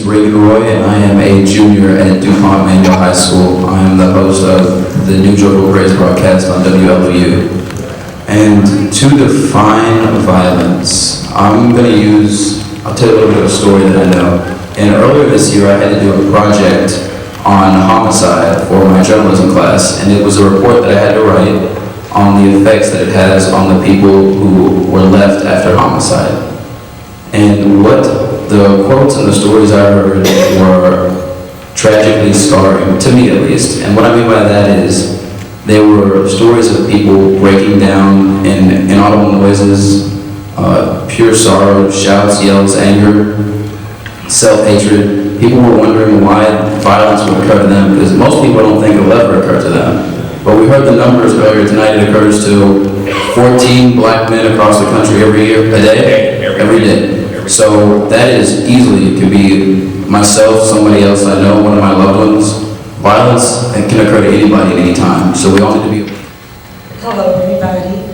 Reagan Roy, and I am a junior at DuPont Manual High School. I am the host of the New Joyful Praise broadcast on Wlou. And to define violence, I'll tell you a little bit of a story that I know. And earlier this year, I had to do a project on homicide for my journalism class, and it was a report that I had to write on the effects that it has on the people who were left after homicide. And what the quotes and the stories I heard were tragically scarring, to me at least. And what I mean by that is, they were stories of people breaking down in inaudible noises, pure sorrow, shouts, yells, anger, self-hatred. People were wondering why violence would occur to them, because most people don't think it will ever occur to them. But we heard the numbers earlier tonight. It occurs to 14 black men across the country every day. So that is easily, could be myself, somebody else I know, one of my loved ones. Violence can occur to anybody at any time. So we all need to be. Hello, everybody.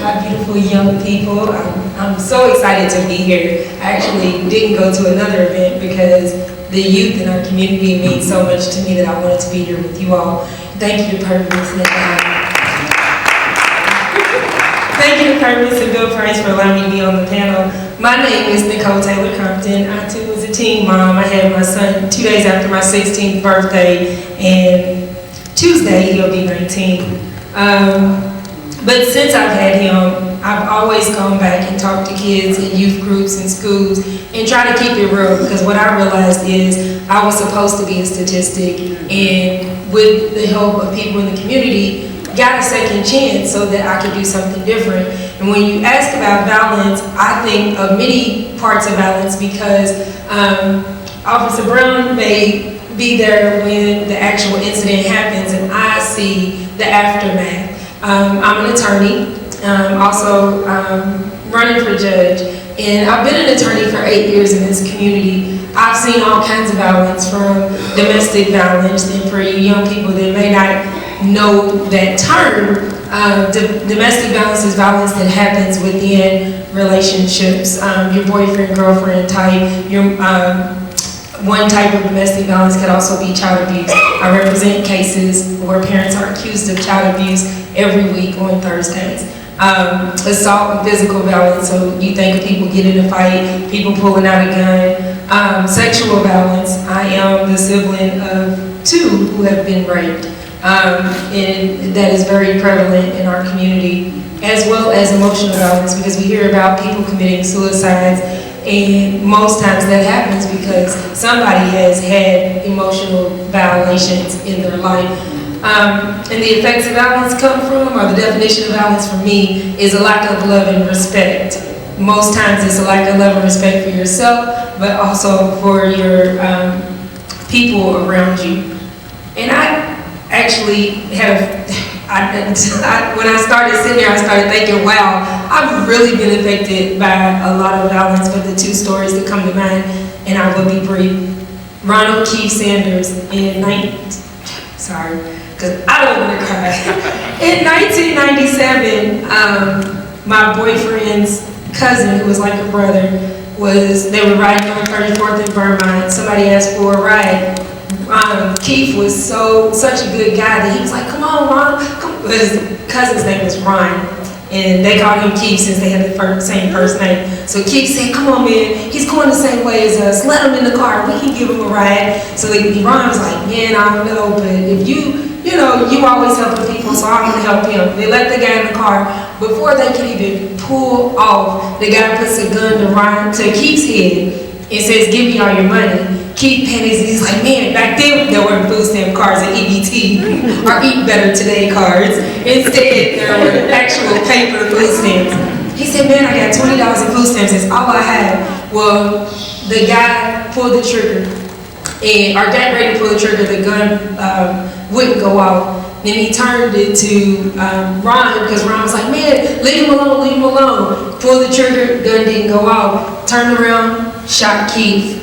Hi, beautiful young people. I'm so excited to be here. I actually didn't go to another event because the youth in our community means so much to me that I wanted to be here with you all. Thank you to Purpose and Bill Price for allowing me to be on the panel. My name is Nicole Taylor Compton. I too was a teen mom. I had my son 2 days after my 16th birthday, and Tuesday he'll be 19. But since I've had him, I've always gone back and talked to kids in youth groups and schools and try to keep it real, because what I realized is I was supposed to be a statistic, and with the help of people in the community, got a second chance so that I could do something different. And when you ask about balance, I think of many parts of balance, because Officer Brown may be there when the actual incident happens, and I see the aftermath. I'm an attorney, also running for judge, and I've been an attorney for 8 years in this community. I've seen all kinds of violence, from domestic violence, and for you young people that may not know that term, domestic violence is violence that happens within relationships. Your boyfriend, girlfriend type, one type of domestic violence could also be child abuse. I represent cases where parents are accused of child abuse every week on Thursdays. Assault and physical violence, so you think of people getting in a fight, people pulling out a gun. Sexual violence, I am the sibling of 2 who have been raped. And that is very prevalent in our community, as well as emotional violence, because we hear about people committing suicides, and most times that happens because somebody has had emotional violations in their life. And the effects of violence come from, or the definition of violence for me, is a lack of love and respect. Most times it's a lack of love and respect for yourself, but also for your people around you. And I actually have, when I started sitting here, I started thinking, wow, I've really been affected by a lot of violence, but the 2 stories that come to mind, and I will be brief. Ronald Keith Sanders in because I don't want to cry. In 1997, my boyfriend's cousin, who was like a brother, they were riding on 34th in Vermont. Somebody asked for a ride. Keith was such a good guy that he was like, come on, Ron. His cousin's name was Ron, and they called him Keith since they had the same first name. So Keith said, come on, man, he's going the same way as us. Let him in the car. We can give him a ride. So Ron was like, man, I don't know, but if you always helping people, so I'm going to help him. They let the guy in the car. Before they could even pull off, the guy puts a gun to Keith's head and says, give me all your money. Keith panics, and he's like, man, back then there were food stamp cards at EBT, or Eat Better Today cards. Instead, there were actual paper food stamps. He said, man, I got $20 in food stamps, that's all I have. Well, the guy pulled the trigger, or got ready to pull the trigger, the gun wouldn't go off. Then he turned it to Ron, because Ron was like, man, leave him alone. Pulled the trigger, gun didn't go off. Turned around, shot Keith.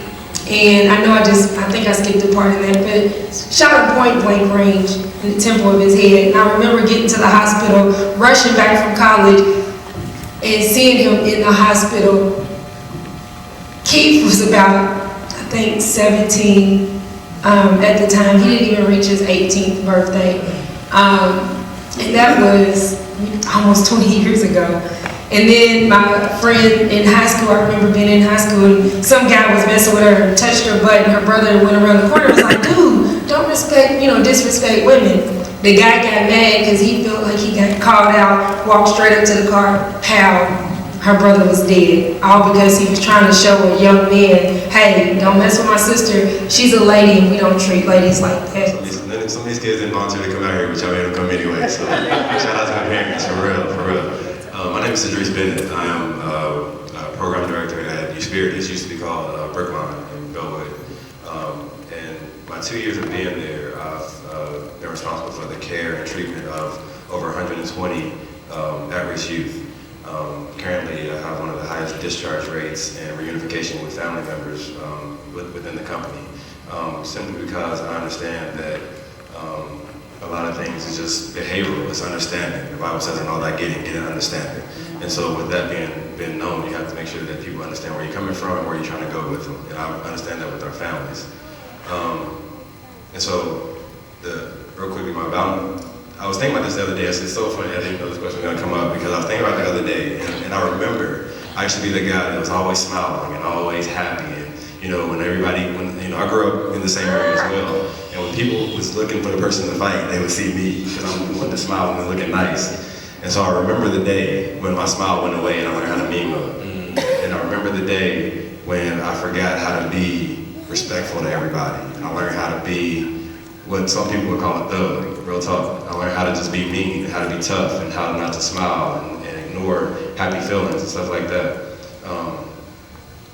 And I know I think I skipped a part of that, but shot at point blank range in the temple of his head. And I remember getting to the hospital, rushing back from college, and seeing him in the hospital. Keith was about, I think, 17 at the time. He didn't even reach his 18th birthday. And that was almost 20 years ago. And then my friend in high school, I remember being in high school, and some guy was messing with her, touched her butt, and her brother went around the corner and was like, dude, don't disrespect women. The guy got mad because he felt like he got called out, walked straight up to the car, pow, her brother was dead. All because he was trying to show a young man, hey, don't mess with my sister, she's a lady and we don't treat ladies like that. Some of these kids didn't volunteer to come out here, which I made them come anyway, so shout out to my parents, for real. My name is Idris Bennett. I am a program director at U-Spirit. This used to be called Brookline in Bellwood. And my 2 years of being there, I've been responsible for the care and treatment of over 120 at-risk youth. Currently, I have one of the highest discharge rates and reunification with family members within the company. Simply because I understand that a lot of things is just behavioral, it's understanding. The Bible says in all that getting understanding. And so with that being known, you have to make sure that people understand where you're coming from and where you're trying to go with them. And I understand that with our families. And so, real quickly, I was thinking about this the other day. It's so funny, I didn't know this question was gonna come up because I was thinking about it the other day, and I remember I used to be the guy that was always smiling and always happy. And I grew up in the same area as well. And when people was looking for the person to fight, they would see me because I'm the one that's smiling and looking nice. And so I remember the day when my smile went away and I learned how to meme up. And I remember the day when I forgot how to be respectful to everybody. And I learned how to be what some people would call a thug, real talk. I learned how to just be mean, how to be tough, and how not to smile and ignore happy feelings and stuff like that.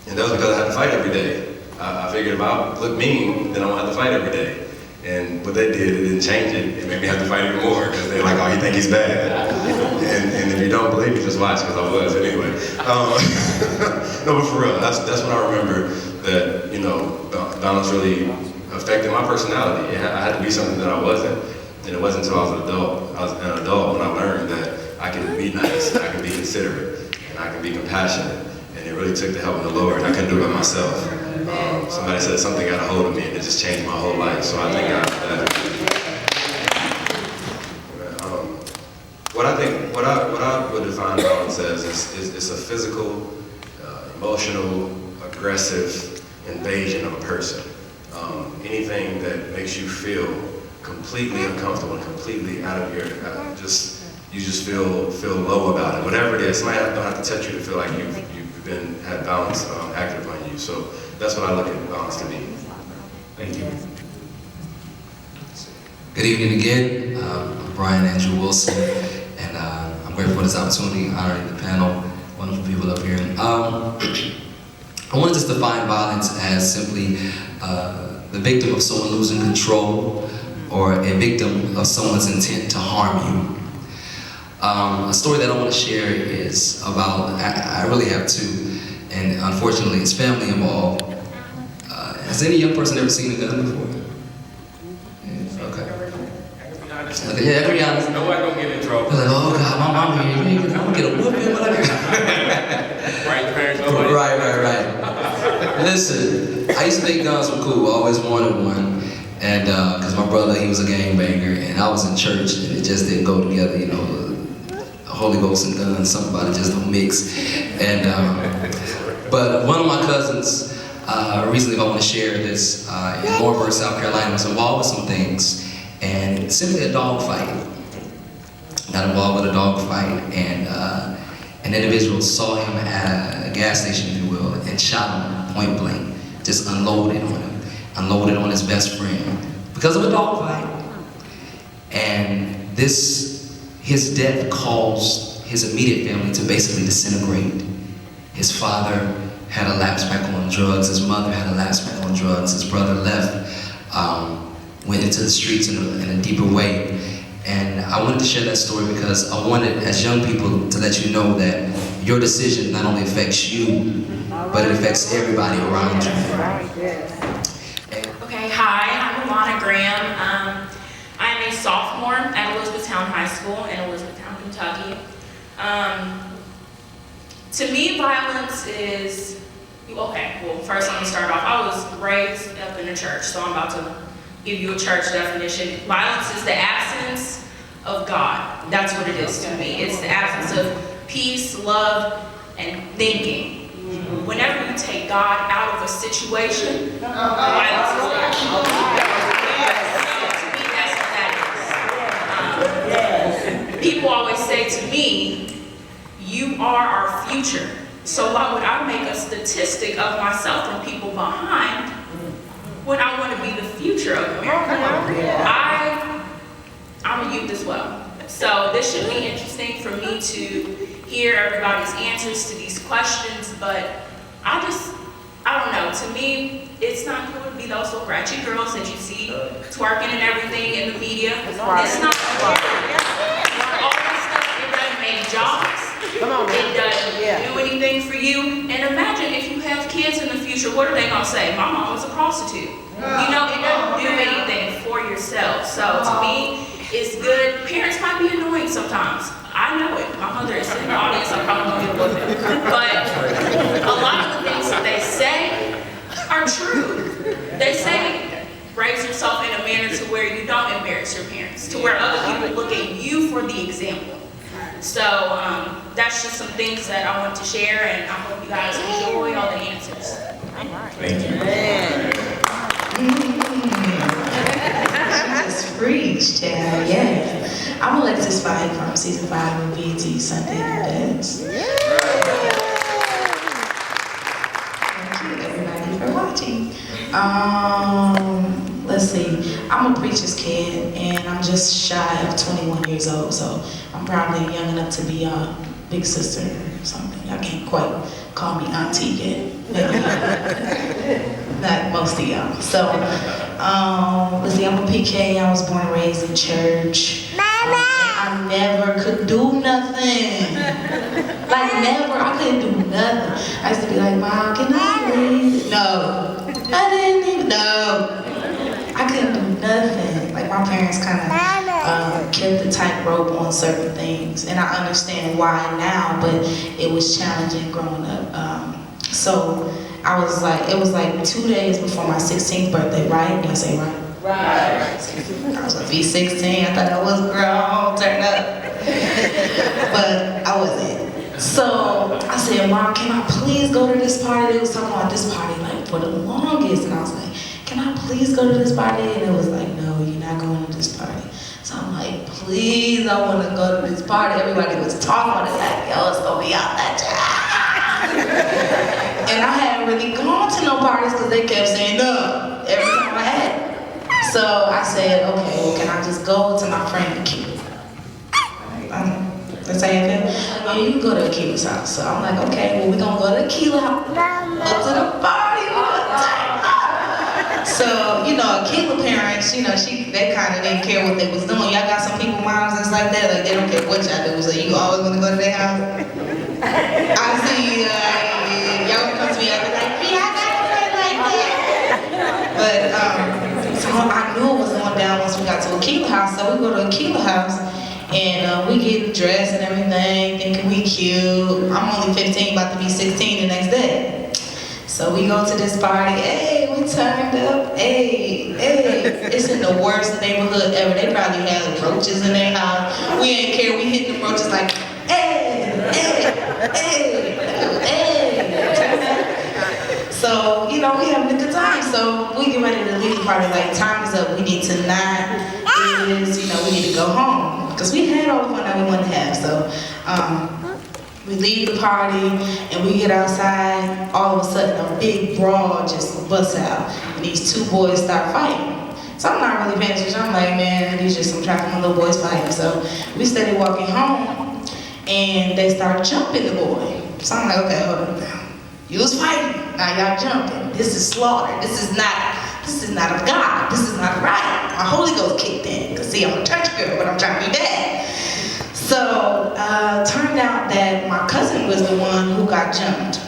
And that was because I had to fight every day. I figured if I look mean, then I won't have to fight every day. And what they did, it didn't change it. It made me have to fight even more because they're like, oh, you think he's bad? And if you don't believe me, just watch because I was anyway. No, but for real, that's when I remember that, violence really affected my personality. I had to be something that I wasn't. And it wasn't until I was an adult when I learned that I can be nice, I can be considerate, and I can be compassionate. And it really took the help of the Lord. I couldn't do it by myself. Somebody said something got a hold of me, and it just changed my whole life. So I thank God for that. What I would define violence as is a physical, emotional, aggressive invasion of a person. Anything that makes you feel completely uncomfortable and completely out of your, you just feel low about it. Whatever it is, somebody don't have to touch you to feel like you've had violence acted upon you. So that's what I look at violence to be. Thank you. Good evening again. I'm Brian Andrew Wilson, and I'm grateful for this opportunity, honoring the panel, wonderful people up here. I want to just define violence as simply the victim of someone losing control or a victim of someone's intent to harm you. A story that I want to share is about, I really have two, and unfortunately it's family involved. Has any young person ever seen a gun before? Yeah, okay. Yeah, I can be honest. Nobody gonna get in trouble. They're like, oh God, my mama here, I'm gonna get a whooping, whatever. Right, parents, nobody. Right. Listen, I used to think guns were cool. I always wanted one. And because my brother, he was a gangbanger, and I was in church, and it just didn't go together, Holy Ghost and guns, something about it just don't mix. And but one of my cousins, recently I want to share this, in Mooreburg, South Carolina, was involved with some things, and simply a dog fight. Got involved with a dog fight, and an individual saw him at a gas station, if you will, and shot him point blank, just unloaded on his best friend because of a dog fight. And his death caused his immediate family to basically disintegrate. His father had a lapse back on drugs, his mother had a lapse back on drugs, his brother left, went into the streets in a deeper way. And I wanted to share that story because I wanted, as young people, to let you know that your decision not only affects you, but it affects everybody around you. Okay, hi, I'm Alana Graham. I'm a sophomore at Elizabethtown High School in Elizabethtown, Kentucky. To me, violence is Okay, well, first let me start off. I was raised up in a church, so I'm about to give you a church definition. Violence is the absence of God. That's what it is to me. It's the absence of peace, love, and thinking. Whenever you take God out of a situation, violence is there. So to me, that's what that is. People always say to me, you are our future. So why would I make a statistic of myself and people behind when I want to be the future of America? I'm a youth as well. So this should be interesting for me to hear everybody's answers to these questions, but I don't know, to me, it's not cool to be those little ratchet girls that you see twerking and everything in the media. It's not cool. All this stuff, it doesn't make jobs. It doesn't do anything for you. And imagine if you have kids in the future, what are they going to say? My mom was a prostitute. You know, it doesn't do anything for yourself. So to me, it's good. Parents might be annoying sometimes. I know it. My mother is in the audience. I'm probably going to get a little bit. But a lot of the things that they say are true. They say, raise yourself in a manner to where you don't embarrass your parents, to where other people look at you for the example. So that's just some things that I want to share, and I hope you guys enjoy all the answers. Thank you. Just preach, Dad. Yeah. I'm Alexis Fight from season 5 of BET Sunday Dance. Thank you, everybody, for watching. Let's see. I'm a preacher's kid, and I'm just shy of 21 years old, so I'm probably young enough to be a big sister or something. I can't quite call me auntie yet. Not most of y'all. So, let's see, I'm a PK. I was born and raised in church. I never could do nothing. Like, never. I couldn't do nothing. I used to be like, Mom, can I read? No. I didn't even know. I couldn't do nothing. Like, my parents kind of kept the tightrope on certain things. And I understand why now, but it was challenging growing up. So I was like, it was like 2 days before my 16th birthday, right? Did I say right? Right. I was gonna be 16. I thought I was grown, turned up. But I wasn't. So I said, Mom, can I please go to this party? They was talking about this party like for the longest. And I was like, can I please go to this party? And it was like, no, you're not going to this party. So I'm like, please, I want to go to this party. Everybody was talking about it like, yo, it's going to be out that time. And I hadn't really gone to no parties because they kept saying no every time I had. So I said, okay, well, can I just go to my friend Akila's? That's how you feel? Oh, you can go to Akila's house. So I'm like, okay, well, we're going to go to Akila's house. Go to the party. So, you know, Akila parents, you know, they kind of didn't care what they was doing. Y'all got some people, moms that's like that, like they don't care what y'all do. So you always want to go to their house? I see, y'all come to me, I be like, yeah, I got to play like that. But, so I knew it was going down once we got to Akila's house. So we go to Akila's house, and we get dressed and everything, thinking we cute. I'm only 15, about to be 16 the next day. So we go to this party, hey, we turned up, hey. It's in the worst neighborhood ever. They probably had roaches in their house. We ain't care, we hit the roaches like, hey. So, you know, we having a good time. So we get ready to leave the party, like time is up, we need to we need to go home. Because we had all the fun that we wanted to have, so. We leave the party and we get outside, all of a sudden a big brawl just busts out and these two boys start fighting. So I'm not really paying attention. I'm like, man, these just some trafficking little boys fighting. So we started walking home and they start jumping the boy. So I'm like, okay, hold on now. You was fighting, now y'all jumping. This is slaughter. This is not of God. This is not right. My Holy Ghost kicked in. Cause see, I'm a church girl, but I'm trying to be bad. So, turned out that my cousin was the one who got jumped.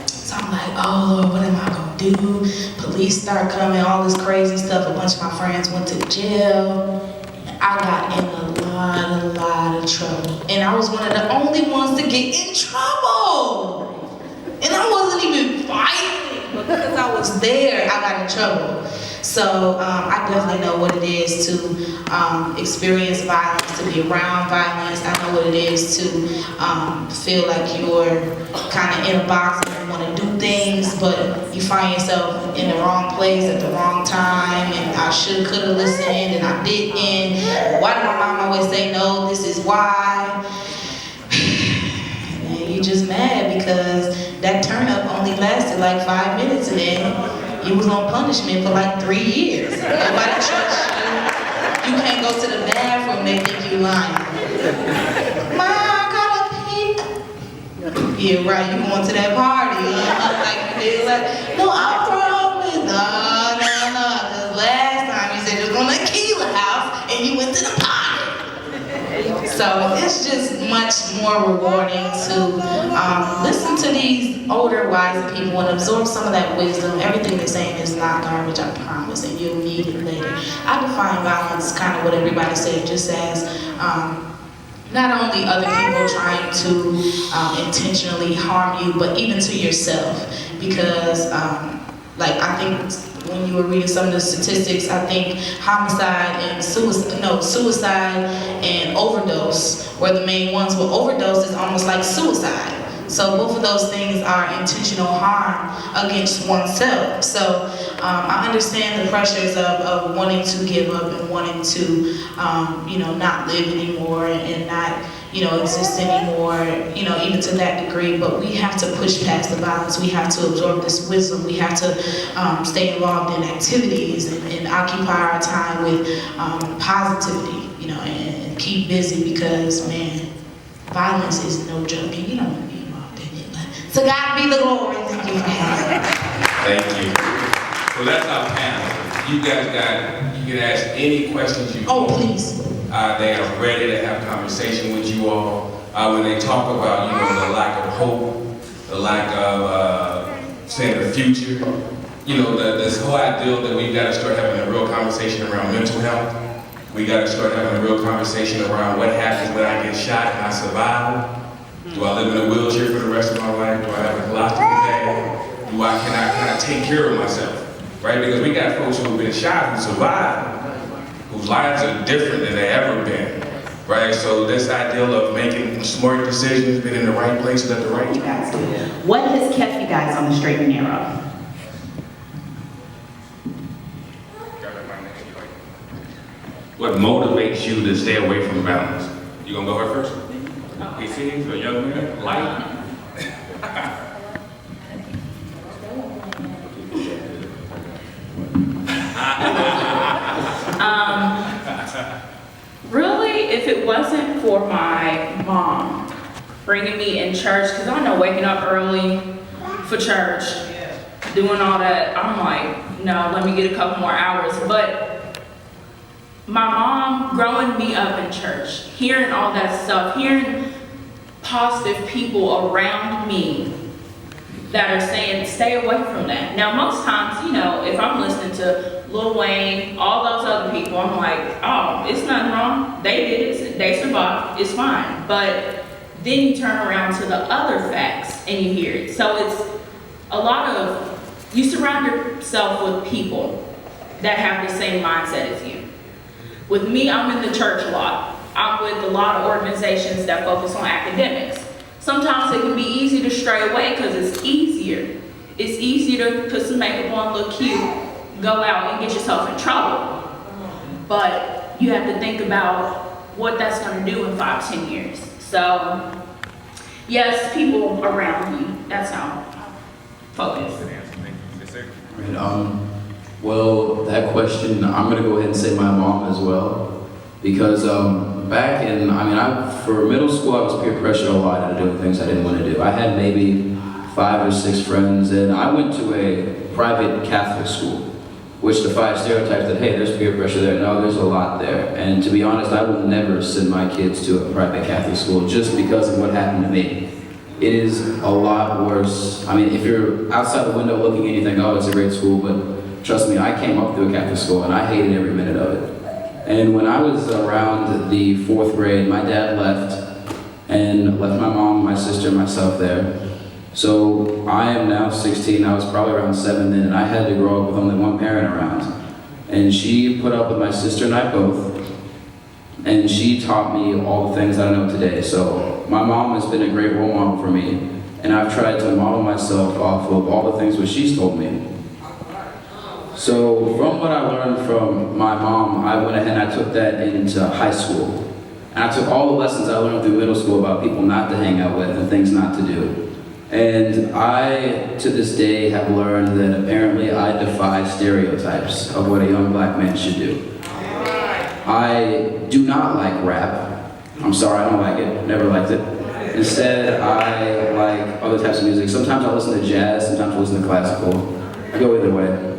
So I'm like, oh Lord, what am I gonna do? Police start coming, all this crazy stuff. A bunch of my friends went to jail. I got in a lot of trouble. And I was one of the only ones to get in trouble. And I wasn't even violent, but because I was there, I got in trouble. So I definitely know what it is to experience violence, to be around violence. I know what it is to feel like you're kind of in a box and you want to do things, but you find yourself in the wrong place at the wrong time, and I should, could have listened, and I didn't. Why did my mom always say no? This is why. And you just mad because that turn up only lasted like 5 minutes, and then you was on punishment for like 3 years. Nobody trusts you. You can't go to the bathroom, they think you lying. Ma, I gotta pee. Yeah, right, you going to that party, like you did, like, no, I promise. No. Cause last time you said you was going to Keela house and you went to the party. So it's just much more rewarding to listen to these older, wise people and absorb some of that wisdom. Everything they're saying is not garbage, I promise, and you'll need it later. I define violence kind of what everybody said, just as not only other people trying to intentionally harm you, but even to yourself. Because like I think when you were reading some of the statistics, I think homicide and suicide and overdose were the main ones. Well, overdose is almost like suicide. So both of those things are intentional harm against oneself. So I understand the pressures of wanting to give up and wanting to, not live anymore and not, exist anymore, even to that degree. But we have to push past the violence. We have to absorb this wisdom. We have to stay involved in activities and occupy our time with positivity, and keep busy because, man, violence is no joke. And you don't want to be involved in it. But to God be the glory. Thank you for having me. Thank you. So that's our panel. You can ask any questions you want. Oh, please. They are ready to have a conversation with you all. When they talk about, the lack of hope, the lack of saying the future, this whole ideal that we've got to start having a real conversation around mental health. We got to start having a real conversation around what happens when I get shot and I survive. Do I live in a wheelchair for the rest of my life? Do I have a colostomy bag? Can I take care of myself? Right? Because we got folks who've been shot who survived, whose lives are different than they've ever been. Right? So this ideal of making smart decisions, being in the right places at the right time. What has kept you guys on the straight and narrow? What motivates you to stay away from violence? You gonna go her first? PC, for a young man, light. Really, if it wasn't for my mom bringing me in church, because I know waking up early for church, doing all that, I'm like, no, let me get a couple more hours. But my mom growing me up in church, hearing all that stuff, hearing positive people around me that are saying, stay away from that. Now, most times, if I'm listening to Lil Wayne, all those other people, I'm like, oh, it's nothing wrong. They did it, they survived, it's fine. But then you turn around to the other facts and you hear it. So it's a lot of, you surround yourself with people that have the same mindset as you. With me, I'm in the church a lot. I'm with a lot of organizations that focus on academics. Sometimes it can be easy to stray away because it's easier. It's easier to put some makeup on, look cute, go out and get yourself in trouble. But you have to think about what that's going to do in 5-10 years. So, yes, people around you, that's how I focus. Right, well, that question, I'm going to go ahead and say my mom as well. Because back in, for middle school, I was peer pressured a lot into doing things I didn't want to do. I had maybe 5 or 6 friends, and I went to a private Catholic school, which defies stereotypes that, hey, there's peer pressure there. No, there's a lot there. And to be honest, I would never send my kids to a private Catholic school just because of what happened to me. It is a lot worse. If you're outside the window looking in, you think, oh, it's a great school, but trust me, I came up through a Catholic school, and I hated every minute of it. And when I was around the 4th grade, my dad left, and left my mom, my sister, and myself there. So I am now 16, I was probably around 7 then, and I had to grow up with only one parent around. And she put up with my sister and I both, and she taught me all the things that I know today. So my mom has been a great role model for me, and I've tried to model myself off of all the things that she's told me. So from what I learned from my mom, I went ahead and I took that into high school. And I took all the lessons I learned through middle school about people not to hang out with and things not to do. And I, to this day, have learned that apparently I defy stereotypes of what a young black man should do. I do not like rap. I'm sorry, I don't like it, never liked it. Instead, I like other types of music. Sometimes I listen to jazz, sometimes I listen to classical. I go either way.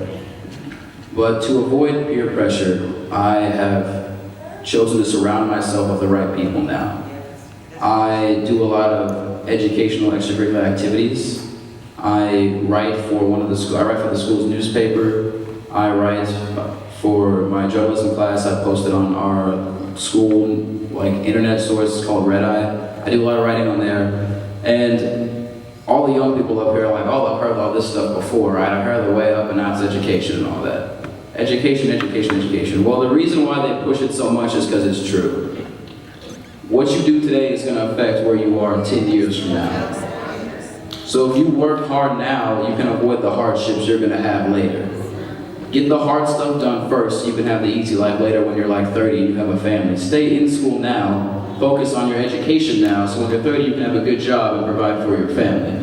But to avoid peer pressure, I have chosen to surround myself with the right people now. I do a lot of educational extracurricular activities. I write for the school's newspaper. I write for my journalism class. I posted on our school internet source called Red Eye. I do a lot of writing on there. And all the young people up here are like, oh, I've heard all this stuff before, right? I've heard the way up and now it's education and all that. Education, education, education. Well, the reason why they push it so much is because it's true. What you do today is going to affect where you are 10 years from now. So if you work hard now, you can avoid the hardships you're going to have later. Get the hard stuff done first so you can have the easy life later when you're like 30 and you have a family. Stay in school now, focus on your education now, so when you're 30 you can have a good job and provide for your family.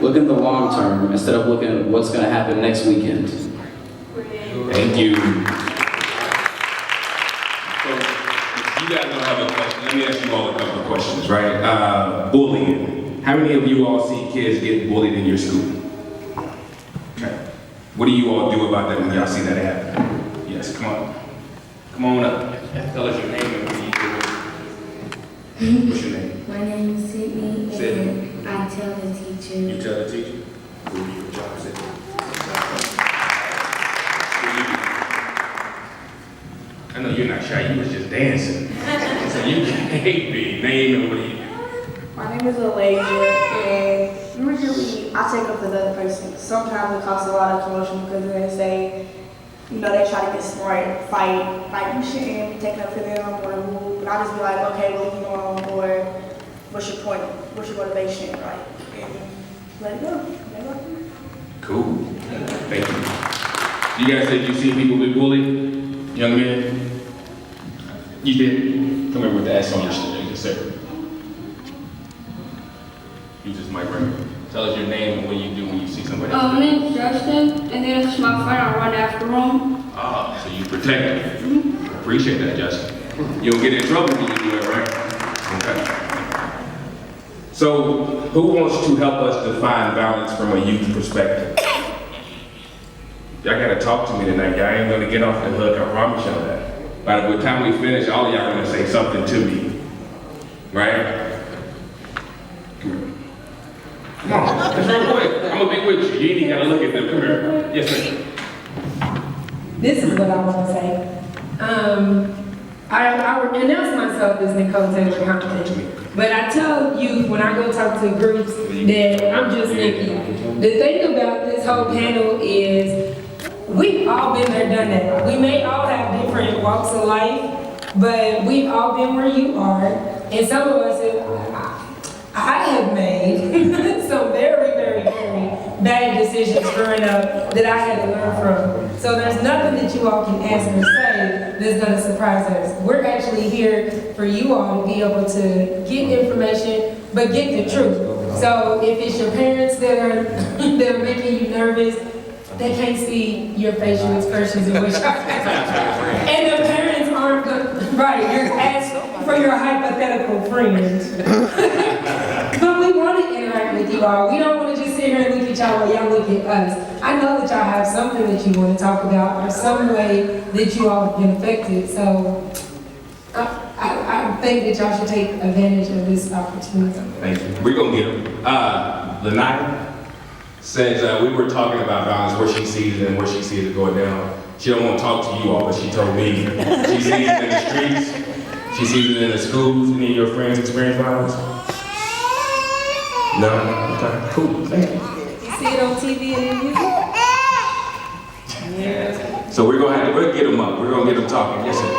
Look at the long term instead of looking at what's going to happen next weekend. Thank you. So, you guys don't have a question. Let me ask you all a couple of questions, right? Bullying. How many of you all see kids get bullied in your school? Okay. What do you all do about that when y'all see that happen? Yes, come on. Come on up. Tell us your name and what you do. What's your name? My name is Sydney, Sydney. and I tell the teacher. You tell the teacher? What do your job, Sydney? I know you're not shy, you was just dancing. So you can't be. Name and what do you do? My name is Elijah, and usually I take up for the other person. Sometimes it causes a lot of commotion because they say, they try to get smart, fight, like you shouldn't be taking up for them or who. And I just be like, okay, what are you doing, or what's your point? What's your motivation? Like, and let it go. Cool. Thank you. You guys said you see people be bullied? Young man? You did? Come here with the ass on your shirt. Yes, sir. You just mic right here. Tell us your name and what you do when you see somebody. My name is Justin, and then it's my friend. I run after him. Ah, so you protect them. Appreciate that, Justin. You don't get in trouble when you do it, right? Okay. So, who wants to help us define violence from a youth perspective? Y'all gotta talk to me tonight. Y'all ain't gonna get off the hook, I promise y'all that. By the time we finish, all of y'all gonna say something to me. Right? Come on, it's real quick. I'm gonna be with you. You ain't even gotta look at them. Come here. Yes, ma'am. This is what I want to say. I announce myself as Nicole Taylor Compton, but I tell youth when I go talk to groups that I'm just Nikki. The thing about this whole panel is we've all been there, done that. We may all have different walks of life, but we've all been where you are, and some of us I have made some very, very, very bad decisions growing up that I had to learn from. So there's nothing that you all can answer or say that's going to surprise us. We're actually here for you all to be able to get information, but get the truth. So if it's your parents that are making you nervous, they can't see your facial expressions and what you're and the parents aren't good. Right, you're asked for your hypothetical friends. But we want to interact with you all. We don't want to just sit here and look at y'all while y'all look at us. I know that y'all have something that you want to talk about or some way that you all have been affected. So I think that y'all should take advantage of this opportunity. Thank you. We're going to get them. Lanaya says we were talking about violence, where she sees it and where she sees it going down. She don't want to talk to you all, but she told me she sees it in the streets. She sees it in the schools. Any of your friends experience violence? No? Okay, cool. You see it on TV and in music? Yeah. So we'll get them up. We're gonna get them talking. Yes, sir.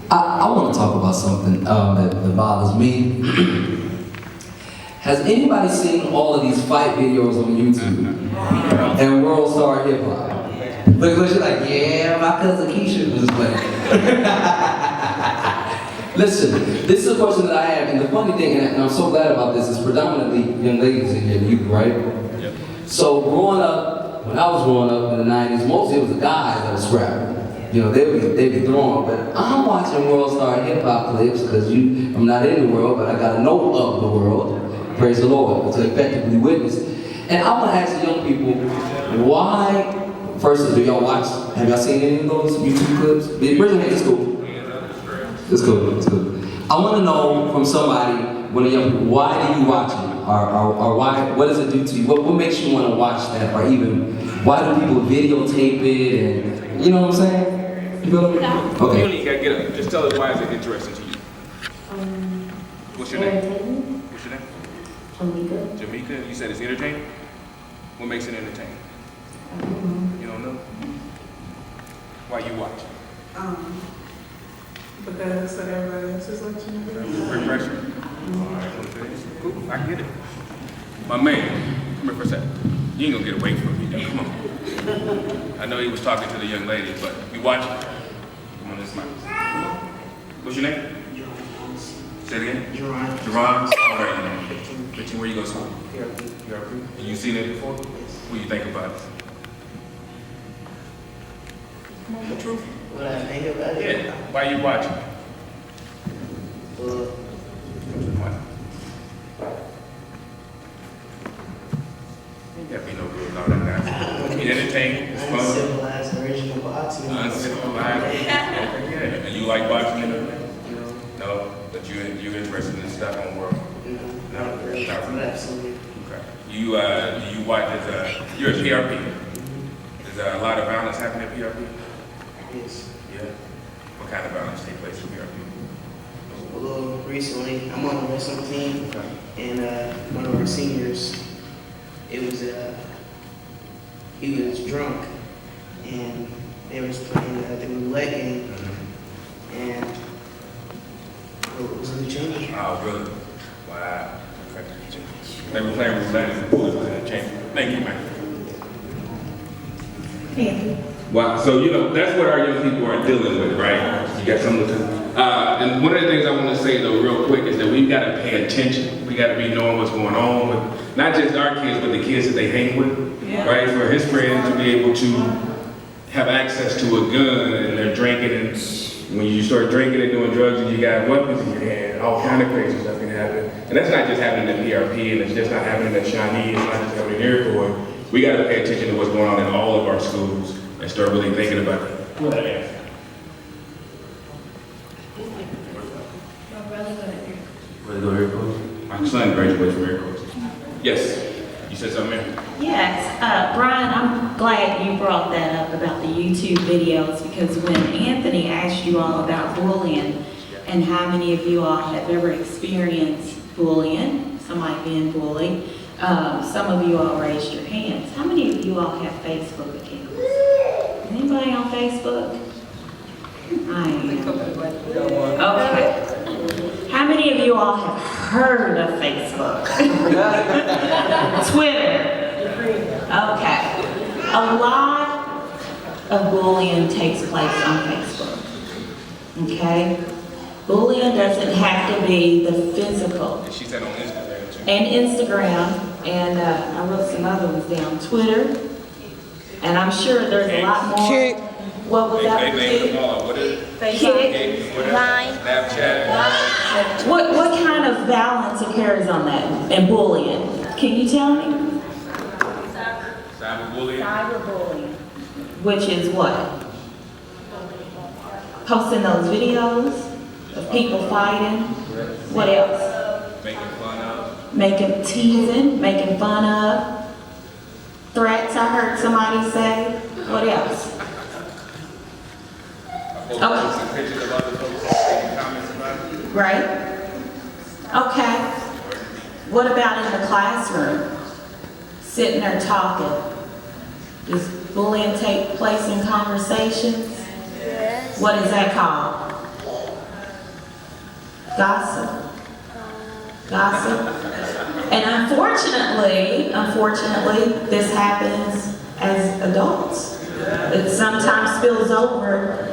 I want to talk about something that bothers me. Has anybody seen all of these fight videos on YouTube and World Star Hip Hop? Look, she's like, yeah, my cousin Keisha was playing. Listen, this is a question that I have, and the funny thing, and I'm so glad about this, is predominantly young ladies in here, youth, right? Yep. So growing up, when I was growing up in the 90s, mostly it was the guys that were scrapping. You know, they'd be throwing, but I'm watching World Star Hip Hop clips because I'm not in the world, but I got to know of the world. Praise the Lord, to effectively witness. And I want to ask the young people, why, first, do y'all watch, have y'all seen any of those YouTube clips? Raise your hand, it's cool. It's cool, it's cool. I want to know from somebody, one of the young people, why do you watch it? Or why, what does it do to you? What makes you want to watch that? Or even, why do people videotape it? And, you know what I'm saying? You feel me? You Okay. don't even gotta get up. Just tell us why is it interesting to you. What's your name? What's your name? Jamaica. You said it's entertaining? What makes it entertaining? You don't know? Why you watch? Because so everybody else is watching it. Refreshing? Alright, okay. Cool, I get it. My man, come here for a second. You ain't gonna get away from me though, come on. I know he was talking to the young lady, but you watch it? Come on, this mic. What's your name? Say it again? Jerron. Jerron? All right, man. 15, where you go to school? PRP. And you seen it before? Yes. What do you think about it? Come on, the truth. What I think about it? Yeah, why you watching? Ain't gotta be no good about that guy. Be entertaining, it's fun. Uncivilized version of boxing. Uncivilized. Okay, yeah. And you like boxing and everything? No, but you're interested in the stock on world? No, not really. Absolutely. Okay. You watch you're a PRP. Is there a lot of violence happening at PRP? Yes. Yeah. What kind of violence take place at PRP? Well, recently, I'm on the wrestling team, and one of our seniors, he was drunk, and they was playing the roulette game, and it was in the chamber. Oh, really? Wow. Okay. They were playing roulette and the bullet was in the chamber. Thank you, man. Wow, so that's what our young people are dealing with, right? You got something to and one of the things I want to say though real quick is that we've got to pay attention. We got to be knowing what's going on with not just our kids, but the kids that they hang with, right? For his friends to be able to have access to a gun and they're drinking, and when you start drinking and doing drugs and you got weapons in your hand, all kind of crazy stuff can happen. And that's not just happening at PRP, and it's just not happening at Shawnee, it's not just happening at Airport. We got to pay attention to what's going on in all of our schools and start really thinking about it. What I asked. Where go to Airport? My son graduated from Airport. Yes. You said something, man? Yes, Brian, I'm glad you brought that up about the YouTube videos, because when Anthony asked you all about bullying and how many of you all have ever experienced bullying, somebody being bullied, some of you all raised your hands. How many of you all have Facebook accounts? Anybody on Facebook? I am. Okay. How many of you all have heard of Facebook? Twitter? Okay. A lot of bullying takes place on Facebook. Okay? Bullying doesn't have to be the physical. She said on Instagram too. And Instagram, and I wrote some other ones down. Twitter, and I'm sure there's a lot more. What was that? They named them all. What is it? Line. Snapchat. What kind of violence occurs on that and bullying? Can you tell me? Cyberbullying. Cyberbullying. Which is what? Posting those videos of people fighting. What else? Making fun of. Teasing, making fun of. Threats, I heard somebody say. What else? Some pictures of other folks making comments about it. Right. Okay. What about in the classroom? Sitting there talking. Does bullying take place in conversations? Yes. What is that called? Gossip. Gossip. And unfortunately, this happens as adults. It sometimes spills over,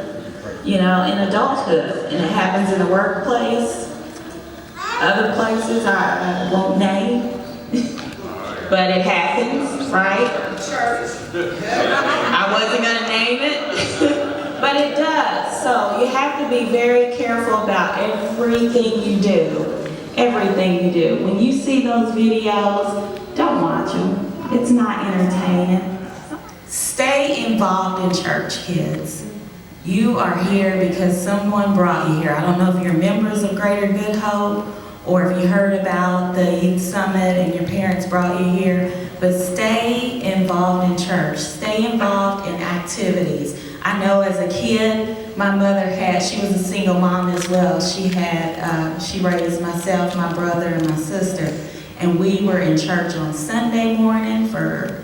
in adulthood, and it happens in the workplace, other places I won't name, but it happens, right? I wasn't gonna name it, but it does. So you have to be very careful about everything you do. Everything you do. When you see those videos, don't watch them. It's not entertaining. Stay involved in church, kids. You are here because someone brought you here. I don't know if you're members of Greater Good Hope or if you heard about the Youth Summit and your parents brought you here, but stay involved in church. Stay involved in activities. I know as a kid, my mother she was a single mom as well. She raised myself, my brother, and my sister. And we were in church on Sunday morning for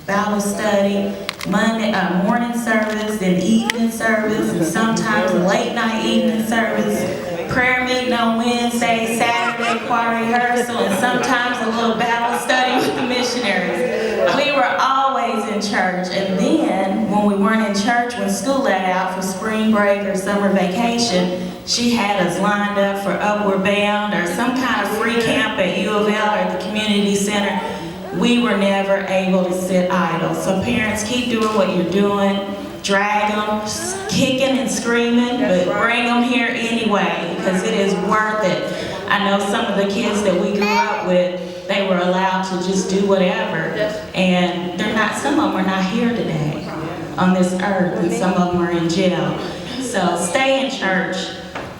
Bible study, Monday morning service, then evening service, and sometimes late night evening service, prayer meeting on Wednesday, Saturday choir rehearsal, and sometimes a little Bible study with the missionaries. We were always in church, and then when we weren't in church, when school let out for spring break or summer vacation, she had us lined up for Upward Bound or some kind of free camp at U of L or at the community center. We were never able to sit idle. So parents, keep doing what you're doing. Drag them, kicking and screaming, but bring them here anyway because it is worth it. I know some of the kids that we grew up with, they were allowed to just do whatever. And some of them are not here today on this earth, and some of them are in jail. So stay in church.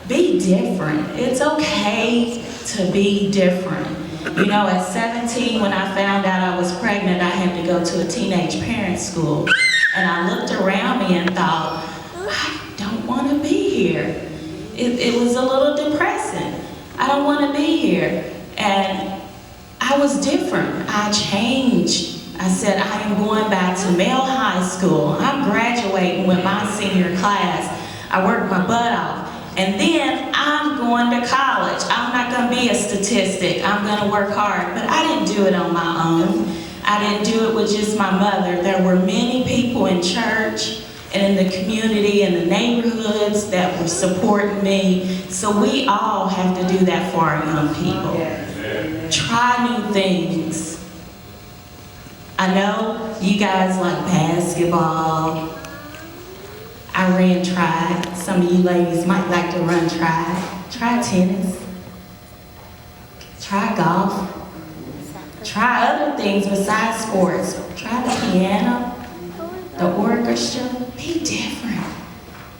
Be different. It's okay to be different. At 17, when I found out I was pregnant, I had to go to a teenage parent school. And I looked around me and thought, I don't want to be here. It was a little depressing. I don't want to be here. And I was different. I changed. I said, I am going back to male high school. I'm graduating with my senior class. I worked my butt off. And then I'm going to college. I'm not going to be a statistic. I'm going to work hard. But I didn't do it on my own. I didn't do it with just my mother. There were many people in church and in the community and the neighborhoods that were supporting me. So we all have to do that for our young people. Try new things. I know you guys like basketball. I ran track. Some of you ladies might like to run track. Try tennis. Try golf. Try other things besides sports. Try the piano, the orchestra. Be different.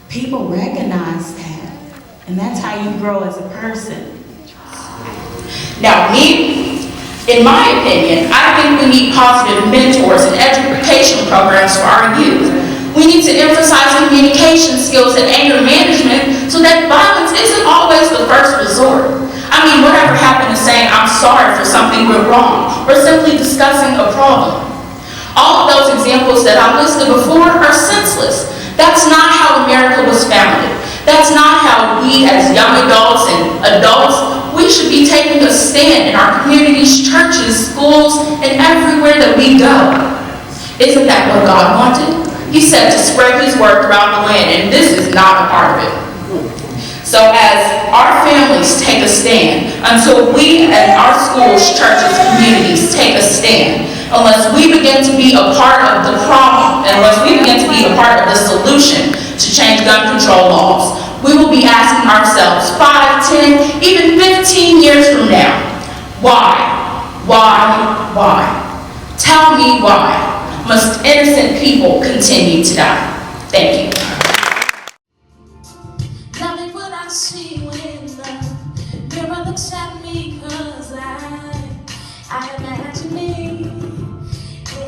People recognize that. And that's how you grow as a person. Now, in my opinion, I think we need positive mentors and education programs for our youth. We need to emphasize communication skills and anger management so that violence isn't always the first resort. I mean, whatever happened to saying, I'm sorry for something went wrong, or simply discussing a problem. All of those examples that I listed before are senseless. That's not how America was founded. That's not how we as young adults and adults, we should be taking a stand in our communities, churches, schools, and everywhere that we go. Isn't that what God wanted? He said to spread His word throughout the land, and this is not a part of it. So as our families take a stand, until we and our schools, churches, communities take a stand, unless we begin to be a part of the problem, unless we begin to be a part of the solution to change gun control laws, we will be asking ourselves 5, 10, even 15 years from now, why? Tell me why must innocent people continue to die? Thank you. Loving what I see when the mirror looks at me, 'cause I imagine me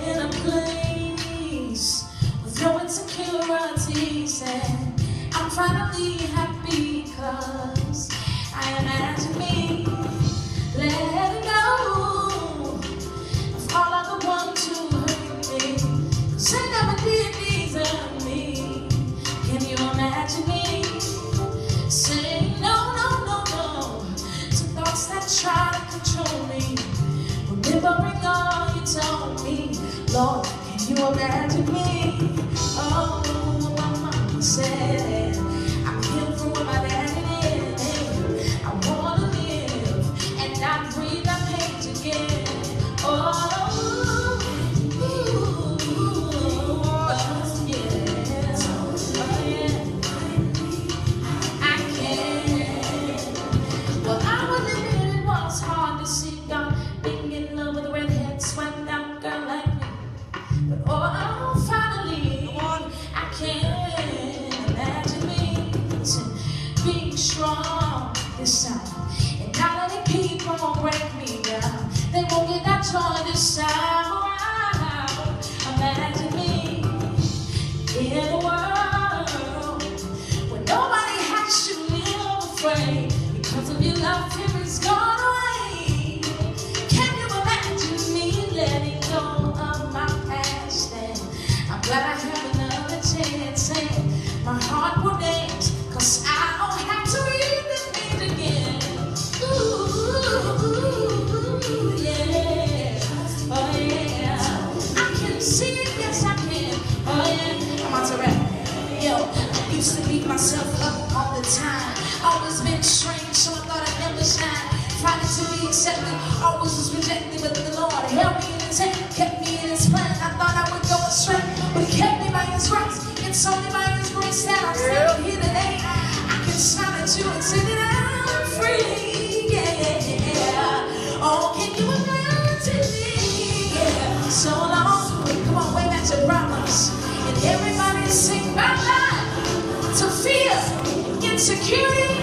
in a place with no insecurities, and I'm finally happy 'cause I imagine me So can you imagine me? Oh, my mama said, I'm here for what my daddy did. I wanna live and not breathe that page again. Oh, yeah. Oh, yeah. I can. Well, I will admit it was hard to see God being in love with a redhead, sweating out girl like me. But oh, finally, I can imagine me being strong this time. And not letting people break me down. They won't get that joy this time. Imagine me in a world where nobody has to live afraid because of your love fear is gone away. Can you imagine me letting go of my past? And I'm glad I have another chance, and my heart will dance, cause I don't have to read it again. Ooh, yeah. Oh yeah. I can see it, yes I can. Oh yeah. I'm on to rap. Yo, I used to beat myself up all the time. Always been strange, so I thought I'd never shine. Fighting to be accepted, always was rejected. But the Lord held me in his hand, kept me in his plan. I thought I would go astray, but he kept me by his grace. It's only by his grace that I'm still here today. I can smile at you and say that I'm free, yeah. Oh, can you imagine me? Yeah. So long, come on, wave at your brothers. And everybody sing bye-bye to fear, insecurity,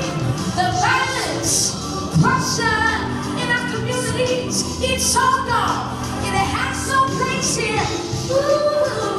the violence, pressure in our communities. It's all gone, and it has no place here. Ooh.